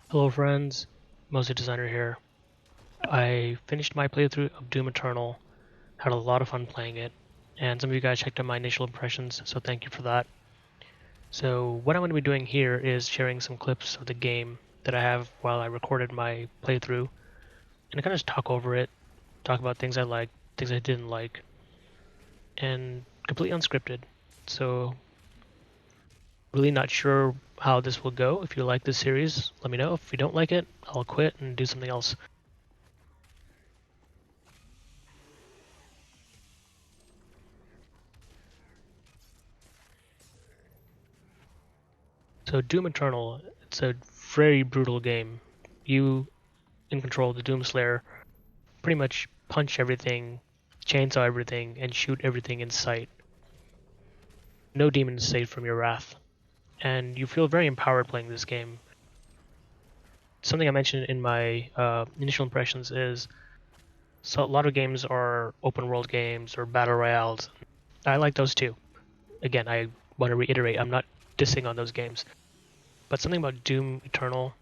Hello friends, Mostly Designer here. I finished my playthrough of Doom Eternal, had a lot of fun playing it, and some of you guys checked out my initial impressions, so thank you for that. So what I'm going to be doing here is sharing some clips of the game that I have while I recorded my playthrough, and I kind of just talk over it, talk about things I liked, things I didn't like, and completely unscripted. So really not sure how this will go. If you like this series, let me know. If you don't like it, I'll quit and do something else. So Doom Eternal, it's a very brutal game. You, in control of the Doomslayer, pretty much punch everything, chainsaw everything, and shoot everything in sight. No demon is saved from your wrath. And you feel very empowered playing this game. Something I mentioned in my initial impressions is so a lot of games are open world games or battle royales. I like those too. Again, I want to reiterate, I'm not dissing on those games. But something about Doom Eternal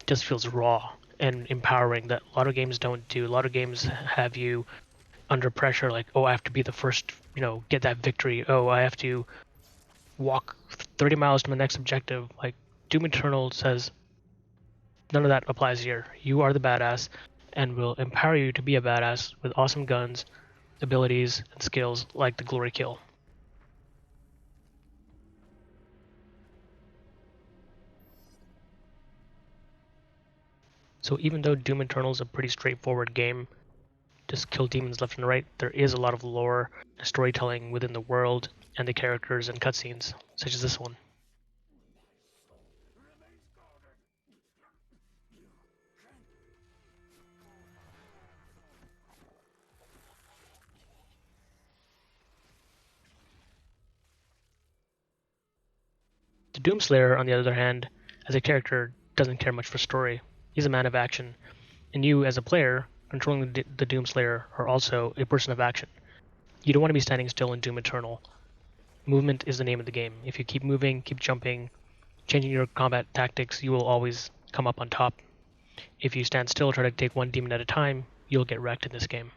just feels raw and empowering that a lot of games don't do. A lot of games have you under pressure, like, oh, I have to be the first, get that victory. Oh, I have to walk 30 miles to my next objective. Like, Doom Eternal says none of that applies here. You are the badass and will empower you to be a badass with awesome guns, abilities, and skills like the Glory Kill. So even though Doom Eternal is a pretty straightforward game, just kill demons left and right, there is a lot of lore and storytelling within the world and the characters and cutscenes, such as this one. The Doomslayer, on the other hand, as a character, doesn't care much for story. He's a man of action, and you, as a player, controlling the Doomslayer, are also a person of action. You don't want to be standing still in Doom Eternal. Movement is the name of the game. If you keep moving, keep jumping, changing your combat tactics, you will always come up on top. If you stand still, try to take one demon at a time, you'll get wrecked in this game.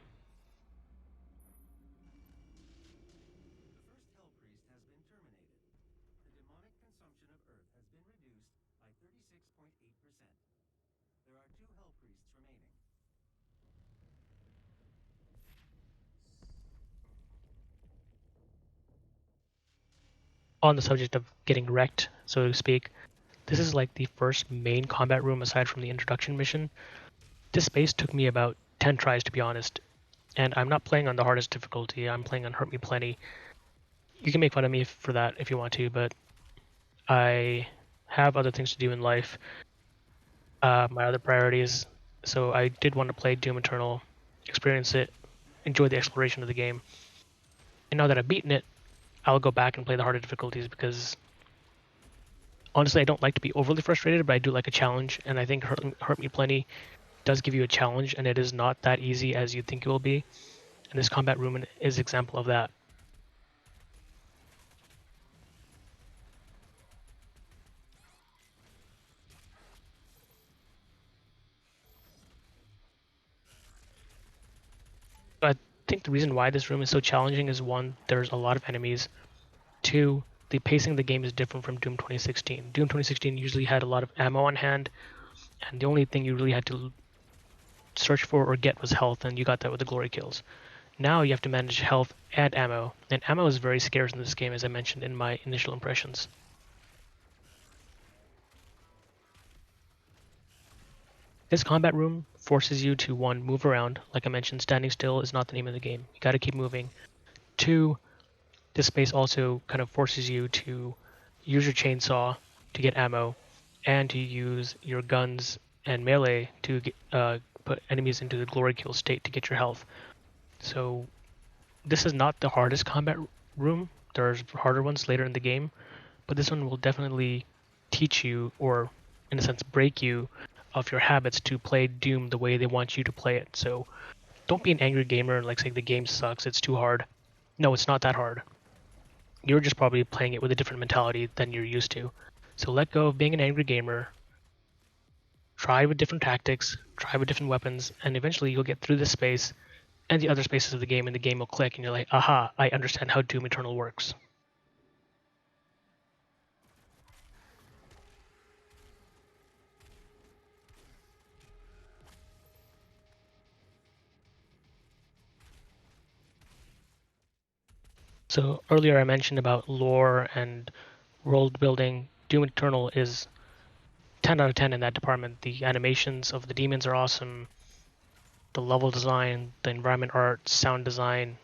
On the subject of getting wrecked, so to speak, this is like the first main combat room aside from the introduction mission. This space took me about 10 tries to be honest, and I'm not playing on the hardest difficulty, I'm playing on Hurt Me Plenty. You can make fun of me for that if you want to, but I have other things to do in life, my other priorities, so I did want to play Doom Eternal, experience it, enjoy the exploration of the game. And now that I've beaten it, I'll go back and play the harder difficulties because honestly, I don't like to be overly frustrated, but I do like a challenge, and I think Hurt Me Plenty does give you a challenge, and it is not that easy as you think it will be. And this combat room is an example of that. I think the reason why this room is so challenging is one, there's a lot of enemies. Two, the pacing of the game is different from Doom 2016. Doom 2016 usually had a lot of ammo on hand, and the only thing you really had to search for or get was health, and you got that with the glory kills. Now you have to manage health and ammo is very scarce in this game, as I mentioned in my initial impressions. This combat room forces you to, one, move around. Like I mentioned, standing still is not the name of the game. You gotta keep moving. Two, this space also kind of forces you to use your chainsaw to get ammo and to use your guns and melee to put enemies into the glory kill state to get your health. So this is not the hardest combat room. There's harder ones later in the game, but this one will definitely teach you, or in a sense break you, of your habits to play Doom the way they want you to play it. So don't be an angry gamer and like say the game sucks, it's too hard. No, it's not that hard. You're just probably playing it with a different mentality than you're used to. So let go of being an angry gamer, try with different tactics, try with different weapons, and eventually you'll get through this space and the other spaces of the game, and the game will click, and you're like, aha, I understand how Doom Eternal works. So earlier I mentioned about lore and world building. Doom Eternal is 10 out of 10 in that department. The animations of the demons are awesome. The level design, the environment art, sound design,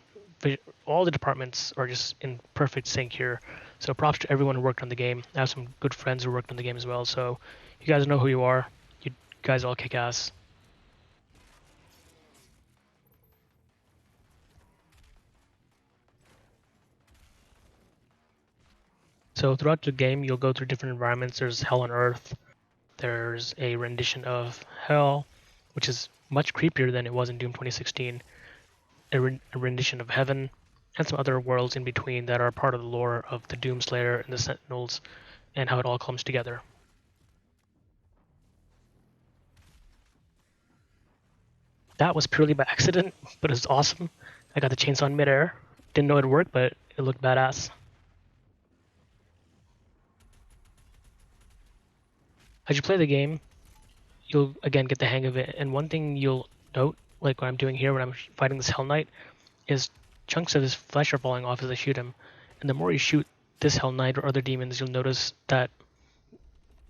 all the departments are just in perfect sync here. So props to everyone who worked on the game. I have some good friends who worked on the game as well. So you guys know who you are. You guys all kick ass. So throughout the game, you'll go through different environments. There's Hell on Earth. There's a rendition of Hell, which is much creepier than it was in Doom 2016. A rendition of Heaven, and some other worlds in between that are part of the lore of the Doomslayer and the Sentinels, and how it all comes together. That was purely by accident, but it was awesome. I got the chainsaw in midair. Didn't know it'd work, but it looked badass. As you play the game, you'll again get the hang of it. And one thing you'll note, like what I'm doing here when I'm fighting this Hell Knight, is chunks of his flesh are falling off as I shoot him. And the more you shoot this Hell Knight or other demons, you'll notice that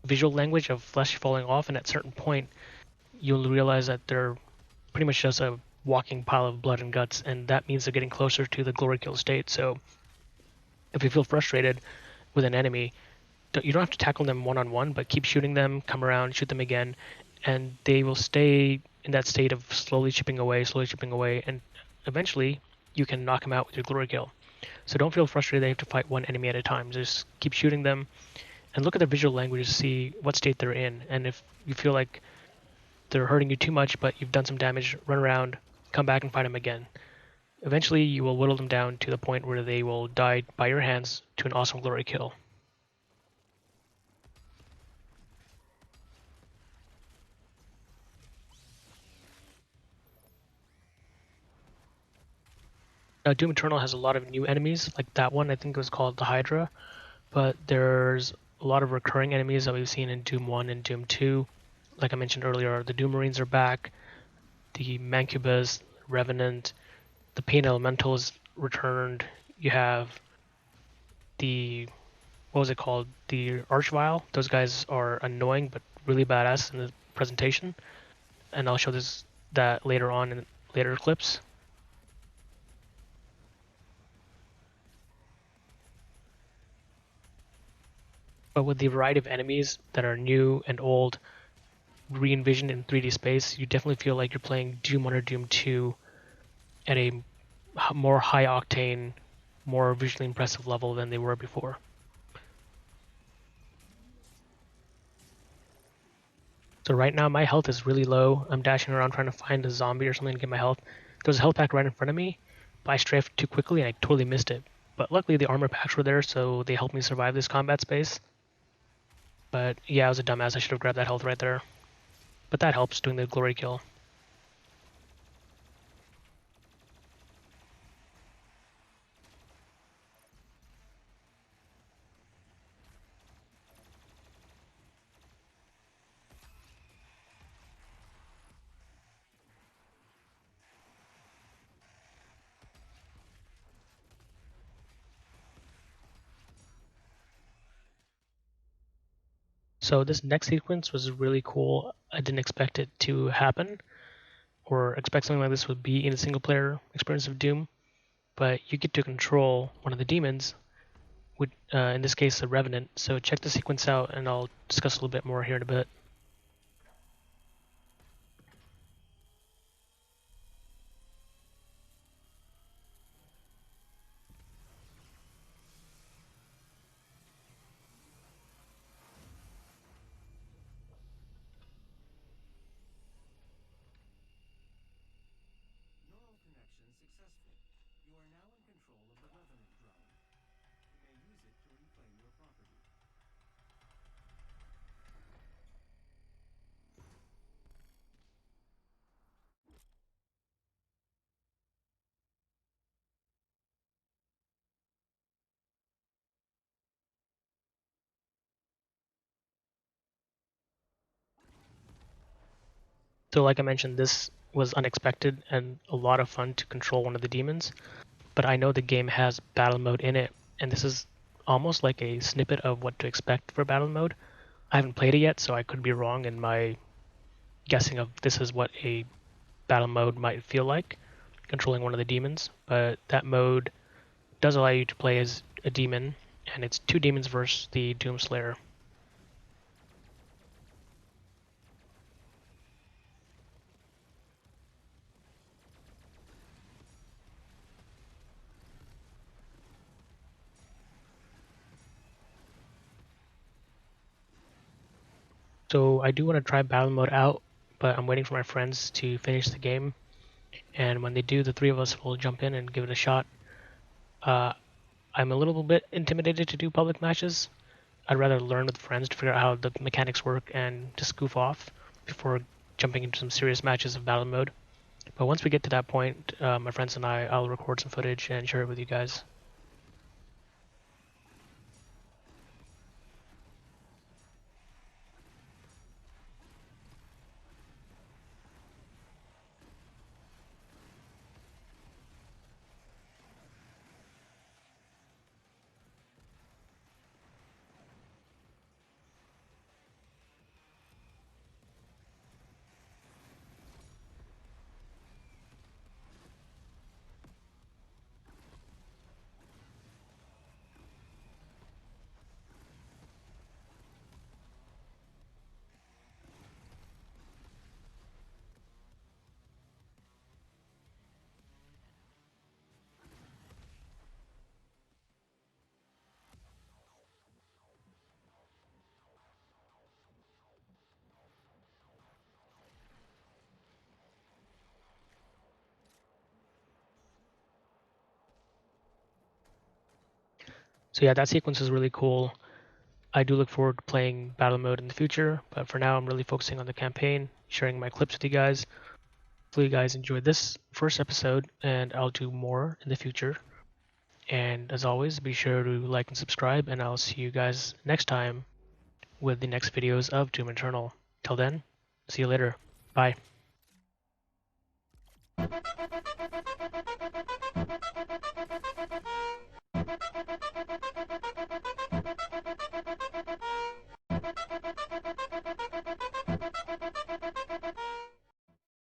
visual language of flesh falling off, and at a certain point, you'll realize that they're pretty much just a walking pile of blood and guts, and that means they're getting closer to the glory kill state. So if you feel frustrated with an enemy, you don't have to tackle them one on one, but keep shooting them, come around, shoot them again, and they will stay in that state of slowly chipping away, and eventually you can knock them out with your glory kill. So don't feel frustrated that you have to fight one enemy at a time. Just keep shooting them and look at their visual language to see what state they're in. And if you feel like they're hurting you too much, but you've done some damage, run around, come back and fight them again. Eventually, you will whittle them down to the point where they will die by your hands to an awesome glory kill. Now, Doom Eternal has a lot of new enemies, like that one, I think it was called the Hydra, but there's a lot of recurring enemies that we've seen in Doom 1 and Doom 2. Like I mentioned earlier, the Doom Marines are back, the Mancubas, Revenant, the Pain Elemental is returned. You have the, what was it called? The Archvile. Those guys are annoying but really badass in the presentation, and I'll show that later on in later clips. But with the variety of enemies that are new and old, re-envisioned in 3D space, you definitely feel like you're playing Doom 1 or Doom 2 at a more high octane, more visually impressive level than they were before. So right now my health is really low. I'm dashing around trying to find a zombie or something to get my health. There's a health pack right in front of me, but I strafed too quickly and I totally missed it. But luckily the armor packs were there, so they helped me survive this combat space. But yeah, I was a dumbass. I should have grabbed that health right there. But that helps doing the glory kill. So this next sequence was really cool. I didn't expect it to happen or expect something like this would be in a single player experience of Doom, but you get to control one of the demons, with, in this case the Revenant. So check the sequence out and I'll discuss a little bit more here in a bit. are now in control of the Revenant drone. You may use it to reclaim your property. So like I mentioned, this was unexpected and a lot of fun to control one of the demons, but I know the game has battle mode in it, and this is almost like a snippet of what to expect for battle mode. I haven't played it yet, so I could be wrong in my guessing of this is what a battle mode might feel like, controlling one of the demons, but that mode does allow you to play as a demon, and it's two demons versus the Doomslayer. So I do want to try battle mode out, but I'm waiting for my friends to finish the game, and when they do, the three of us will jump in and give it a shot. Uh, I'm a little bit intimidated to do public matches. I'd rather learn with friends to figure out how the mechanics work and just goof off before jumping into some serious matches of battle mode. But once we get to that point, my friends and I'll record some footage and share it with you guys. So yeah, that sequence is really cool. I do look forward to playing battle mode in the future, but for now I'm really focusing on the campaign, sharing my clips with you guys. Hopefully you guys enjoyed this first episode, and I'll do more in the future. And as always, be sure to like and subscribe, and I'll see you guys next time with the next videos of Doom Eternal. Till then, see you later. Bye.